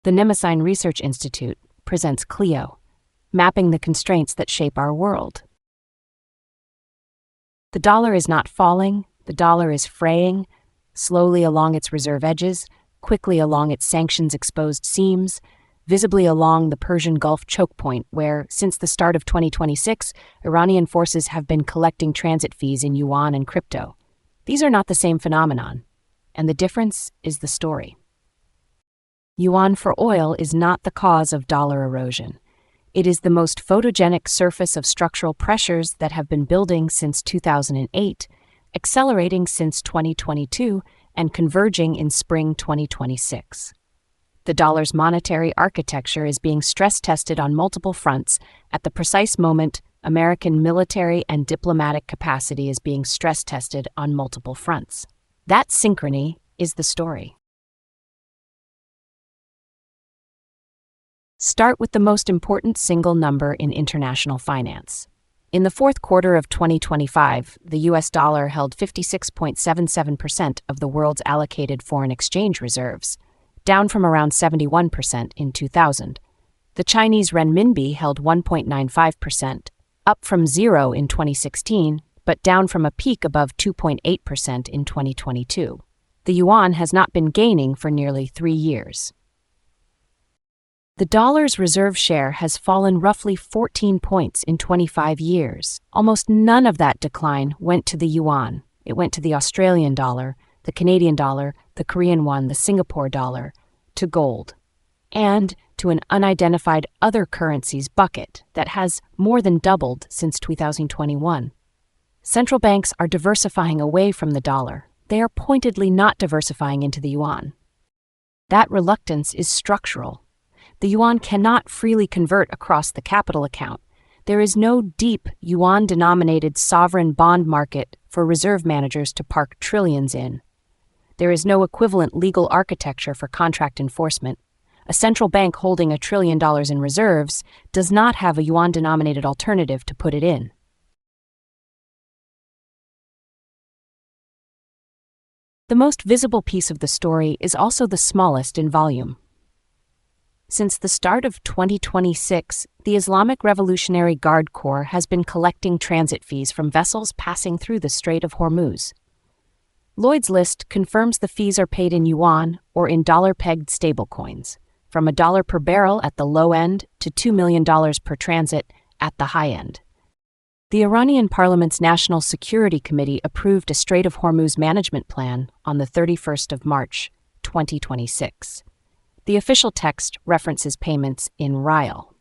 The Nemesine Research Institute presents Clio, mapping the constraints that shape our world. The dollar is not falling, the dollar is fraying, slowly along its reserve edges, quickly along its sanctions-exposed seams, visibly along the Persian Gulf choke point where, since the start of 2026, Iranian forces have been collecting transit fees in yuan and crypto. These are not the same phenomenon, and the difference is the story. Yuan for oil is not the cause of dollar erosion. It is the most photogenic surface of structural pressures that have been building since 2008, accelerating since 2022, and converging in spring 2026. The dollar's monetary architecture is being stress-tested on multiple fronts at the precise moment American military and diplomatic capacity is being stress-tested on multiple fronts. That synchrony is the story. Start with the most important single number in international finance. In the fourth quarter of 2025, the US dollar held 56.77% of the world's allocated foreign exchange reserves, down from around 71% in 2000. The Chinese renminbi held 1.95%, up from zero in 2016, but down from a peak above 2.8% in 2022. The yuan has not been gaining for nearly 3 years. The dollar's reserve share has fallen roughly 14 points in 25 years. Almost none of that decline went to the yuan. It went to the Australian dollar, the Canadian dollar, the Korean won, the Singapore dollar, to gold, and to an unidentified other currencies bucket that has more than doubled since 2021. Central banks are diversifying away from the dollar. They are pointedly not diversifying into the yuan. That reluctance is structural. The yuan cannot freely convert across the capital account. There is no deep yuan-denominated sovereign bond market for reserve managers to park trillions in. There is no equivalent legal architecture for contract enforcement. A central bank holding $1 trillion in reserves does not have a yuan-denominated alternative to put it in. The most visible piece of the story is also the smallest in volume. Since the start of 2026, the Islamic Revolutionary Guard Corps has been collecting transit fees from vessels passing through the Strait of Hormuz. Lloyd's List confirms the fees are paid in yuan or in dollar-pegged stablecoins, from $1 per barrel at the low end to $2 million per transit at the high end. The Iranian Parliament's National Security Committee approved a Strait of Hormuz management plan on the 31st of March, 2026. The official text references payments in rial.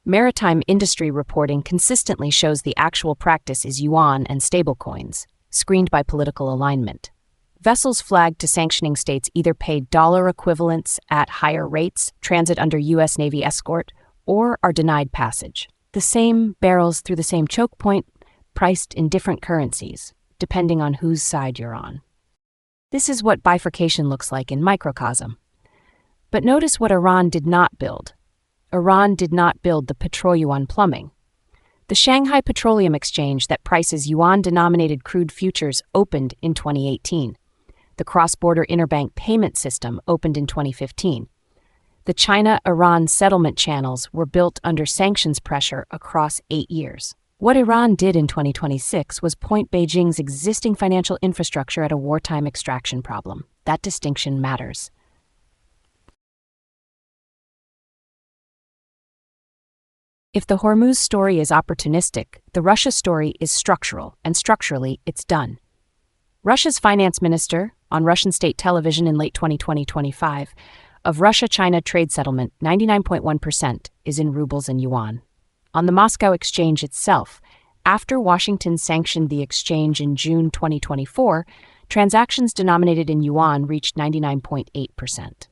Maritime industry reporting consistently shows the actual practice is yuan and stablecoins, screened by political alignment. Vessels flagged to sanctioning states either paid dollar equivalents at higher rates, transit under U.S. Navy escort, or are denied passage. The same barrels through the same choke point, priced in different currencies, depending on whose side you're on. This is what bifurcation looks like in microcosm. But notice what Iran did not build. Iran did not build the petro-yuan plumbing. The Shanghai Petroleum Exchange that prices yuan-denominated crude futures opened in 2018. The cross-border interbank payment system opened in 2015. The China-Iran settlement channels were built under sanctions pressure across 8 years. What Iran did in 2026 was point Beijing's existing financial infrastructure at a wartime extraction problem. That distinction matters. If the Hormuz story is opportunistic, the Russia story is structural, and structurally, it's done. Russia's finance minister, on Russian state television in late 2025, of Russia-China trade settlement, 99.1% is in rubles and yuan. On the Moscow exchange itself, after Washington sanctioned the exchange in June 2024, transactions denominated in yuan reached 99.8%.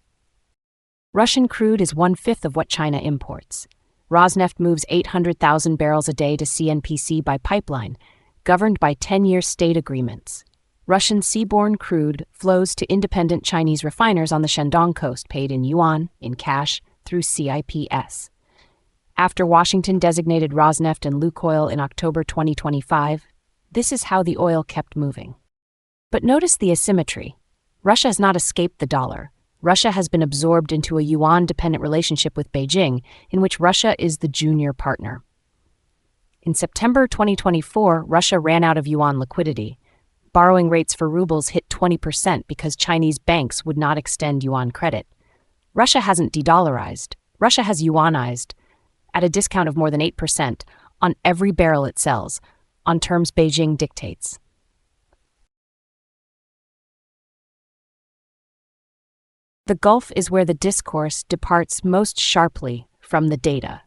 Russian crude is 1/5 of what China imports. Rosneft moves 800,000 barrels a day to CNPC by pipeline, governed by 10-year state agreements. Russian seaborne crude flows to independent Chinese refiners on the Shandong coast paid in yuan, in cash, through CIPS. After Washington designated Rosneft and Lukoil in October 2025, this is how the oil kept moving. But notice the asymmetry. Russia has not escaped the dollar. Russia has been absorbed into a yuan-dependent relationship with Beijing, in which Russia is the junior partner. In September 2024, Russia ran out of yuan liquidity. Borrowing rates for rubles hit 20% because Chinese banks would not extend yuan credit. Russia hasn't de-dollarized. Russia has yuanized, at a discount of more than 8%, on every barrel it sells, on terms Beijing dictates. The Gulf is where the discourse departs most sharply from the data.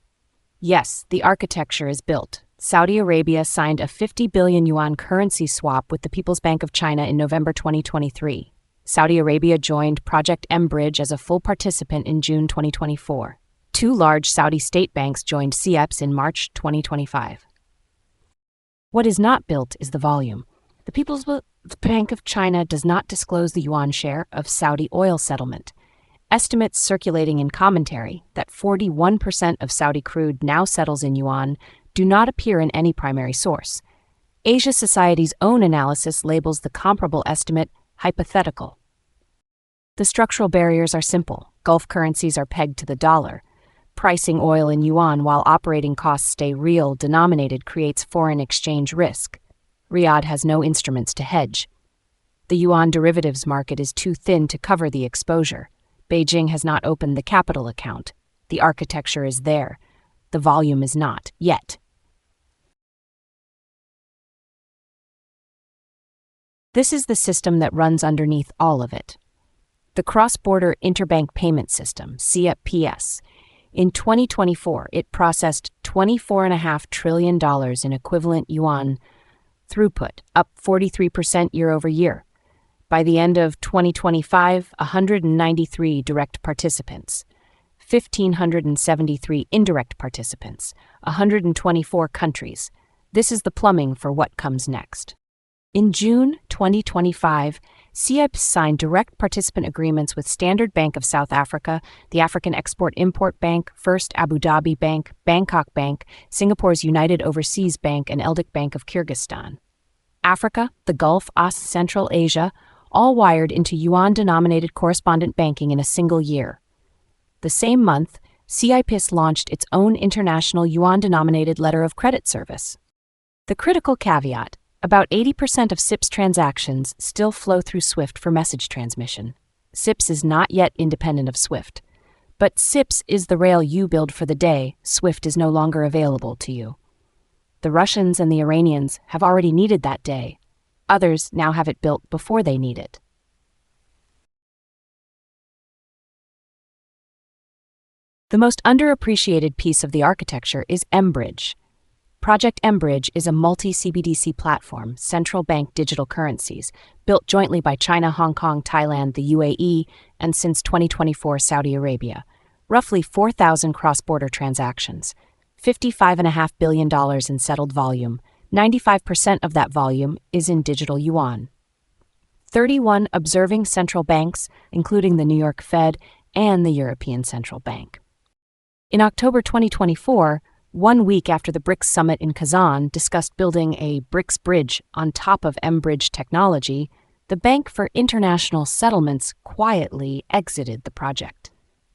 Yes, the architecture is built. Saudi Arabia signed a 50 billion yuan currency swap with the People's Bank of China in November 2023. Saudi Arabia joined Project M-Bridge as a full participant in June 2024. Two large Saudi state banks joined CEPs in March 2025. What is not built is the volume. The People's Bank of China does not disclose the yuan share of Saudi oil settlement. Estimates circulating in commentary that 41% of Saudi crude now settles in yuan do not appear in any primary source. Asia Society's own analysis labels the comparable estimate hypothetical. The structural barriers are simple. Gulf currencies are pegged to the dollar. Pricing oil in yuan while operating costs stay real denominated creates foreign exchange risk. Riyadh has no instruments to hedge. The yuan derivatives market is too thin to cover the exposure. Beijing has not opened the capital account. The architecture is there. The volume is not, yet. This is the system that runs underneath all of it. The Cross-Border Interbank Payment System, CEPS. In 2024, it processed $24.5 trillion in equivalent yuan throughput, up 43% year over year. By the end of 2025, 193 direct participants, 1,573 indirect participants, 124 countries. This is the plumbing for what comes next. In June 2025, CEPS signed direct participant agreements with Standard Bank of South Africa, the African Export-Import Bank, First Abu Dhabi Bank, Bangkok Bank, Singapore's United Overseas Bank, and Eldic Bank of Kyrgyzstan. Africa, the Gulf, Central Asia, all wired into yuan-denominated correspondent banking in a single year. The same month, CEPS launched its own international yuan-denominated letter of credit service. The critical caveat: about 80% of CEPS transactions still flow through SWIFT for message transmission. CEPS is not yet independent of SWIFT. But CEPS is the rail you build for the day SWIFT is no longer available to you. The Russians and the Iranians have already needed that day. Others now have it built before they need it. The most underappreciated piece of the architecture is M-Bridge. Project M-Bridge is a multi-CBDC platform, central bank digital currencies, built jointly by China, Hong Kong, Thailand, the UAE, and since 2024, Saudi Arabia. Roughly 4,000 cross-border transactions, $55.5 billion in settled volume. 95% of that volume is in digital yuan. 31 observing central banks, including the New York Fed and the European Central Bank. In October 2024, 1 week after the BRICS summit in Kazan discussed building a BRICS bridge on top of M-Bridge technology, the Bank for International Settlements quietly exited the project.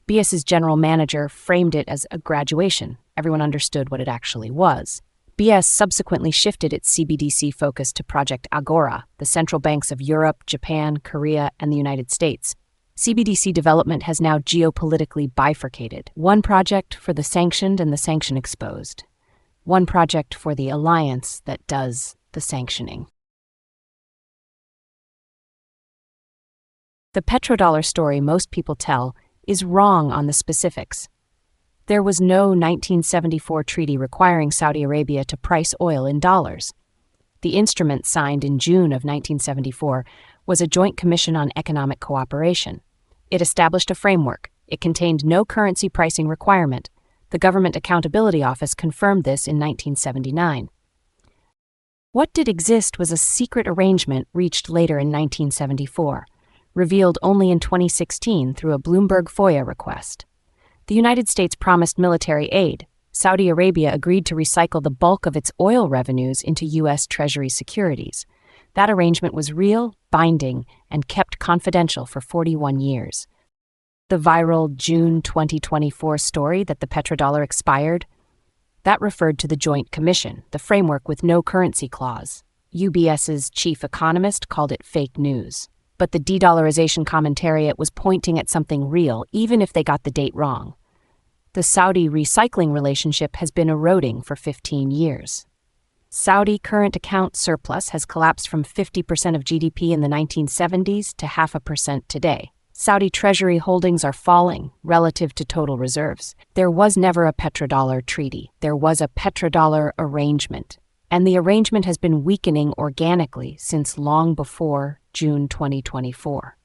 BS's general manager framed it as a graduation. Everyone understood what it actually was. BS subsequently shifted its CBDC focus to Project Agora, the central banks of Europe, Japan, Korea, and the United States. CBDC development has now geopolitically bifurcated. One project for the sanctioned and the sanction exposed. One project for the alliance that does the sanctioning. The petrodollar story most people tell is wrong on the specifics. There was no 1974 treaty requiring Saudi Arabia to price oil in dollars. The instrument signed in June of 1974 was a Joint Commission on Economic Cooperation. It established a framework. It contained no currency pricing requirement. The Government Accountability Office confirmed this in 1979. What did exist was a secret arrangement reached later in 1974, revealed only in 2016 through a Bloomberg FOIA request. The United States promised military aid. Saudi Arabia agreed to recycle the bulk of its oil revenues into U.S. Treasury securities. That arrangement was real, binding, and kept confidential for 41 years. The viral June 2024 story that the petrodollar expired? That referred to the Joint Commission, the framework with no currency clause. UBS's chief economist called it fake news. But the de-dollarization commentariat was pointing at something real, even if they got the date wrong. The Saudi recycling relationship has been eroding for 15 years. Saudi current account surplus has collapsed from 50% of GDP in the 1970s to 0.5% today. Saudi treasury holdings are falling relative to total reserves. There was never a petrodollar treaty. There was a petrodollar arrangement. And the arrangement has been weakening organically since long before June 2024.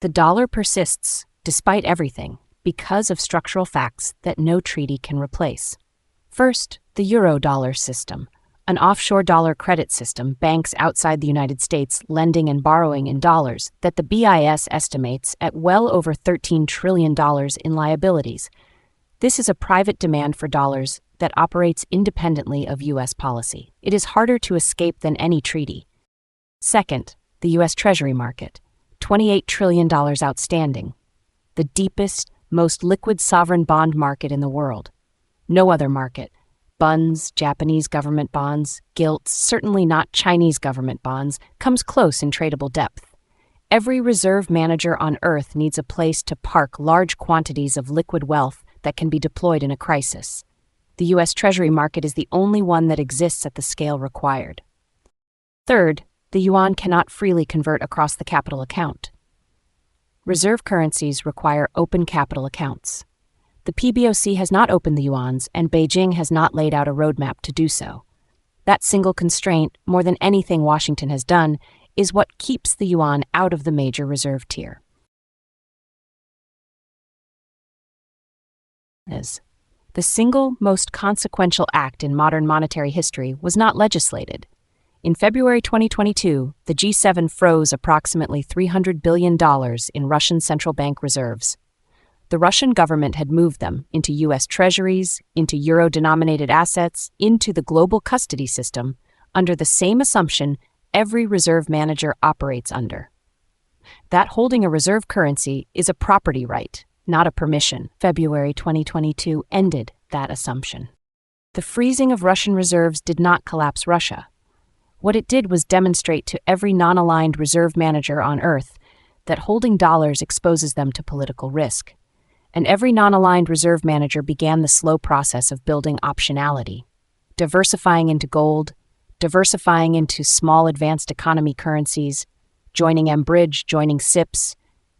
The dollar persists, despite everything, because of structural facts that no treaty can replace. First, the euro-dollar system, an offshore dollar credit system, banks outside the United States lending and borrowing in dollars that the BIS estimates at well over $13 trillion in liabilities. This is a private demand for dollars that operates independently of U.S. policy. It is harder to escape than any treaty. Second, the U.S. Treasury market, $28 trillion outstanding, the deepest, most liquid sovereign bond market in the world. No other market, bunds, Japanese government bonds, gilts, certainly not Chinese government bonds, comes close in tradable depth. Every reserve manager on Earth needs a place to park large quantities of liquid wealth that can be deployed in a crisis. The U.S. Treasury market is the only one that exists at the scale required. Third, the yuan cannot freely convert across the capital account. Reserve currencies require open capital accounts. The PBOC has not opened the yuans, and Beijing has not laid out a roadmap to do so. That single constraint, more than anything Washington has done, is what keeps the yuan out of the major reserve tier. The single most consequential act in modern monetary history was not legislated. In February 2022, the G7 froze approximately $300 billion in Russian central bank reserves. The Russian government had moved them into U.S. treasuries, into euro-denominated assets, into the global custody system, under the same assumption every reserve manager operates under. That holding a reserve currency is a property right, not a permission. February 2022 ended that assumption. The freezing of Russian reserves did not collapse Russia. What it did was demonstrate to every non-aligned reserve manager on Earth that holding dollars exposes them to political risk. And every non-aligned reserve manager began the slow process of building optionality, diversifying into gold, diversifying into small advanced economy currencies, joining mBridge, joining SIPs.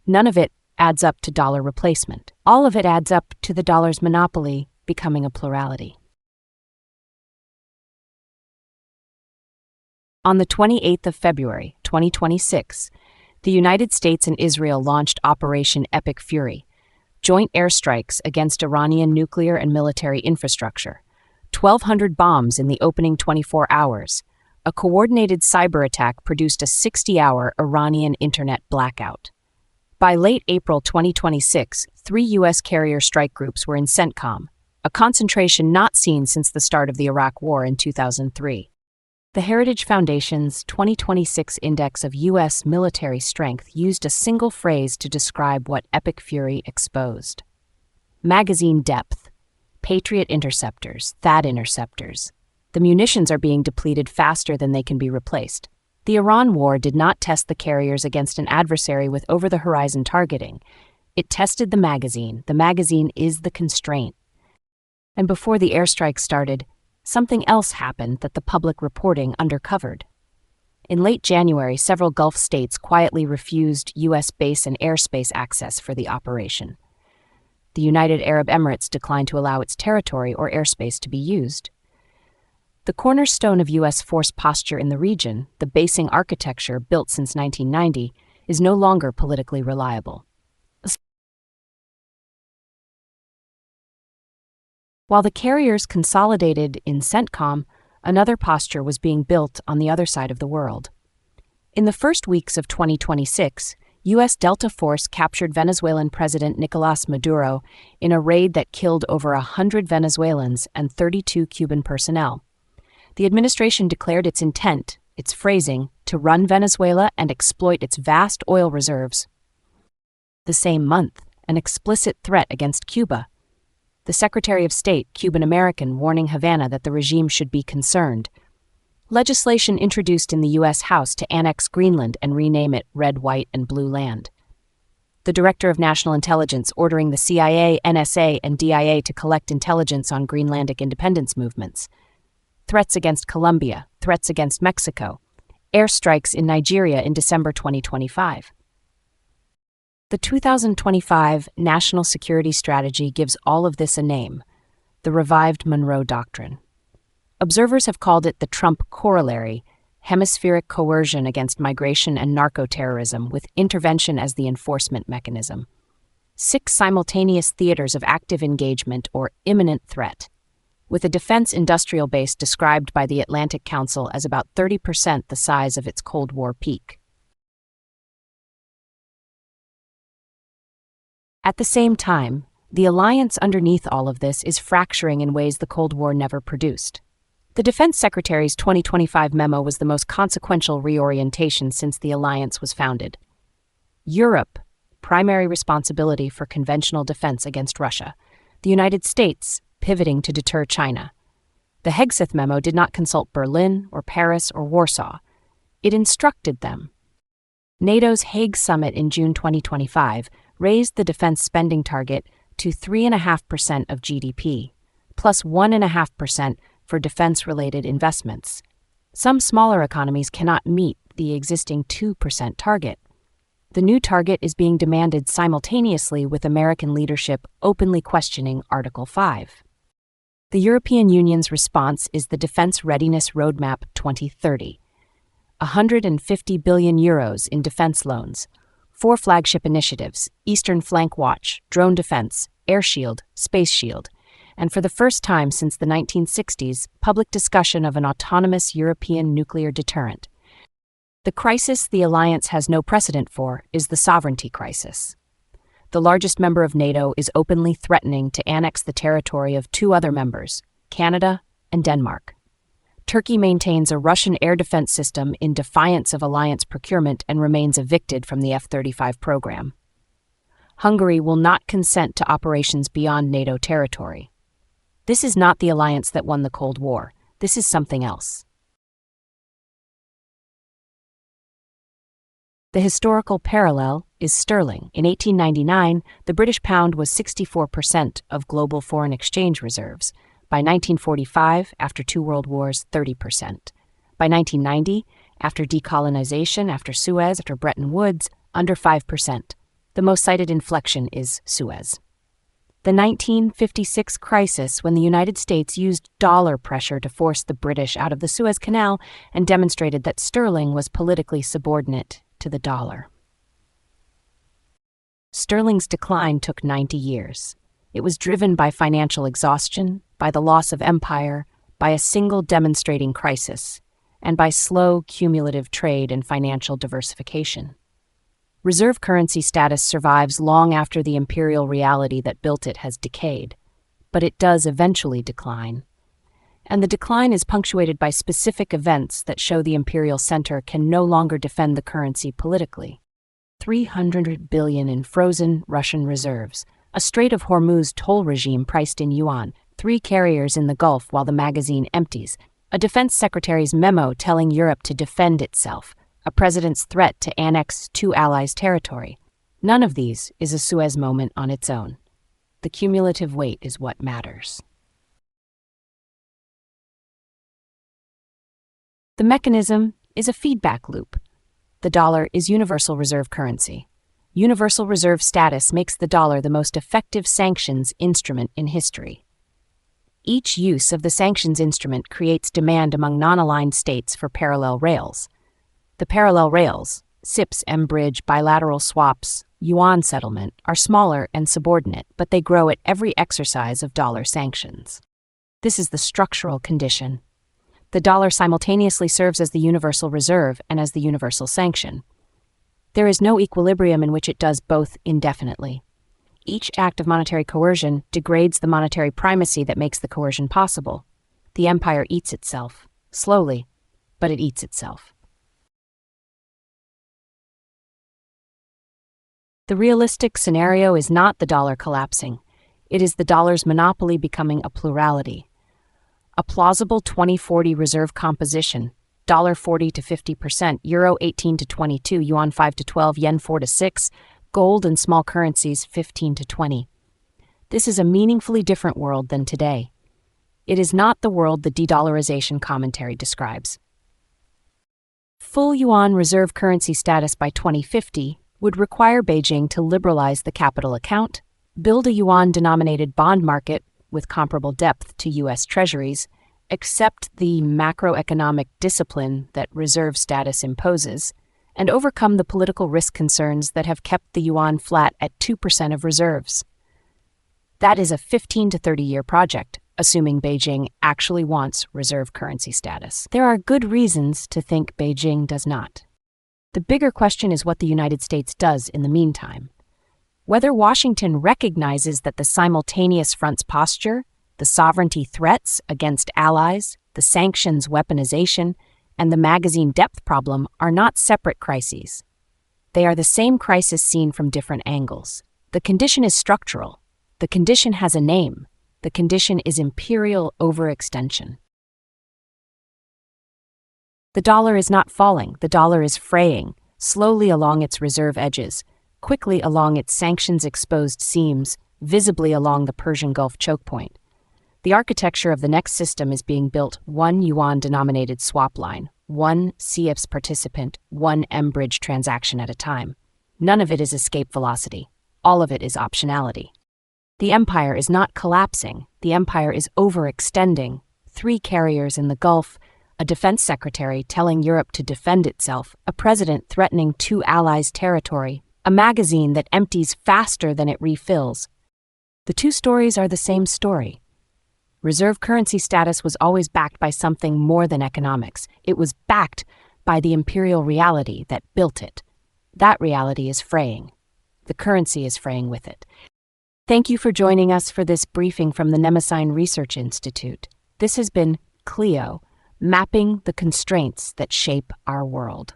None of it adds up to dollar replacement. All of it adds up to the dollar's monopoly becoming a plurality. On the 28th of February, 2026, the United States and Israel launched Operation Epic Fury, joint airstrikes against Iranian nuclear and military infrastructure, 1,200 bombs in the opening 24 hours. A coordinated cyber attack produced a 60-hour Iranian internet blackout. By late April 2026, 3 U.S. carrier strike groups were in CENTCOM, a concentration not seen since the start of the Iraq War in 2003. The Heritage Foundation's 2026 Index of U.S. military strength used a single phrase to describe what Epic Fury exposed. Magazine depth, Patriot interceptors, THAAD interceptors. The munitions are being depleted faster than they can be replaced. The Iran war did not test the carriers against an adversary with over-the-horizon targeting. It tested the magazine. The magazine is the constraint. And before the airstrike started, something else happened that the public reporting undercovered. In late January, several Gulf states quietly refused U.S. base and airspace access for the operation. The United Arab Emirates declined to allow its territory or airspace to be used. The cornerstone of U.S. force posture in the region, the basing architecture built since 1990, is no longer politically reliable. While the carriers consolidated in CENTCOM, another posture was being built on the other side of the world. In the first weeks of 2026, U.S. Delta Force captured Venezuelan President Nicolás Maduro in a raid that killed over 100 Venezuelans and 32 Cuban personnel. The administration declared its intent, its phrasing, to run Venezuela and exploit its vast oil reserves. The same month, an explicit threat against Cuba. The Secretary of State, Cuban-American, warning Havana that the regime should be concerned. Legislation introduced in the U.S. House to annex Greenland and rename it Red, White, and Blue Land. The Director of National Intelligence ordering the CIA, NSA, and DIA to collect intelligence on Greenlandic independence movements. Threats against Colombia, threats against Mexico. Airstrikes in Nigeria in December 2025. The 2025 National Security Strategy gives all of this a name: the revived Monroe Doctrine. Observers have called it the Trump corollary, hemispheric coercion against migration and narco-terrorism with intervention as the enforcement mechanism. 6 simultaneous theaters of active engagement or imminent threat, with a defense industrial base described by the Atlantic Council as about 30% the size of its Cold War peak. At the same time, the alliance underneath all of this is fracturing in ways the Cold War never produced. The Defense Secretary's 2025 memo was the most consequential reorientation since the alliance was founded. Europe, primary responsibility for conventional defense against Russia. The United States, pivoting to deter China. The Hegseth memo did not consult Berlin or Paris or Warsaw. It instructed them. NATO's Hague summit in June 2025 raised the defense spending target to 3.5% of GDP, plus 1.5% for defense-related investments. Some smaller economies cannot meet the existing 2% target. The new target is being demanded simultaneously with American leadership openly questioning Article 5. The European Union's response is the Defense Readiness Roadmap 2030. 150 billion euros in defense loans, 4 flagship initiatives: Eastern Flank Watch, Drone Defense, Air Shield, Space Shield, and for the first time since the 1960s, public discussion of an autonomous European nuclear deterrent. The crisis the alliance has no precedent for is the sovereignty crisis. The largest member of NATO is openly threatening to annex the territory of 2 other members, Canada and Denmark. Turkey maintains a Russian air defense system in defiance of alliance procurement and remains evicted from the F-35 program. Hungary will not consent to operations beyond NATO territory. This is not the alliance that won the Cold War. This is something else. The historical parallel is sterling. In 1899, the British pound was 64% of global foreign exchange reserves. By 1945, after 2 world wars, 30%. By 1990, after decolonization, after Suez, after Bretton Woods, under 5%. The most cited inflection is Suez. The 1956 crisis, when the United States used dollar pressure to force the British out of the Suez Canal and demonstrated that sterling was politically subordinate to the dollar. Sterling's decline took 90 years. It was driven by financial exhaustion, by the loss of empire, by a single demonstrating crisis, and by slow, cumulative trade and financial diversification. Reserve currency status survives long after the imperial reality that built it has decayed, but it does eventually decline. And the decline is punctuated by specific events that show the imperial center can no longer defend the currency politically. 300 billion in frozen Russian reserves, a Strait of Hormuz toll regime priced in yuan, 3 carriers in the Gulf while the magazine empties, a defense secretary's memo telling Europe to defend itself, a president's threat to annex 2 allies' territory. None of these is a Suez moment on its own. The cumulative weight is what matters. The mechanism is a feedback loop. The dollar is universal reserve currency. Universal reserve status makes the dollar the most effective sanctions instrument in history. Each use of the sanctions instrument creates demand among non-aligned states for parallel rails. The parallel rails, SIPs, M-Bridge, bilateral swaps, yuan settlement, are smaller and subordinate, but they grow at every exercise of dollar sanctions. This is the structural condition. The dollar simultaneously serves as the universal reserve and as the universal sanction. There is no equilibrium in which it does both indefinitely. Each act of monetary coercion degrades the monetary primacy that makes the coercion possible. The empire eats itself, slowly, but it eats itself. The realistic scenario is not the dollar collapsing. It is the dollar's monopoly becoming a plurality. A plausible 2040 reserve composition: dollar 40 to 50%, euro 18 to 22, yuan 5 to 12, yen 4 to 6, gold and small currencies 15 to 20. This is a meaningfully different world than today. It is not the world the de-dollarization commentary describes. Full yuan reserve currency status by 2050 would require Beijing to liberalize the capital account, build a yuan-denominated bond market with comparable depth to U.S. Treasuries, accept the macroeconomic discipline that reserve status imposes, and overcome the political risk concerns that have kept the yuan flat at 2% of reserves. That is a 15 to 30-year project, assuming Beijing actually wants reserve currency status. There are good reasons to think Beijing does not. The bigger question is what the United States does in the meantime. Whether Washington recognizes that the simultaneous front's posture, the sovereignty threats against allies, the sanctions weaponization, and the magazine depth problem are not separate crises. They are the same crisis seen from different angles. The condition is structural. The condition has a name. The condition is imperial overextension. The dollar is not falling. The dollar is fraying, slowly along its reserve edges, quickly along its sanctions-exposed seams, visibly along the Persian Gulf choke point. The architecture of the next system is being built one yuan-denominated swap line, one CIPS participant, one M-bridge transaction at a time. None of it is escape velocity. All of it is optionality. The empire is not collapsing. The empire is overextending. 3 carriers in the Gulf, a defense secretary telling Europe to defend itself, a president threatening 2 allies' territory, a magazine that empties faster than it refills. The 2 stories are the same story. Reserve currency status was always backed by something more than economics. It was backed by the imperial reality that built it. That reality is fraying. The currency is fraying with it. Thank you for joining us for this briefing from the Mnemosyne Research Institute. This has been Clio, mapping the constraints that shape our world.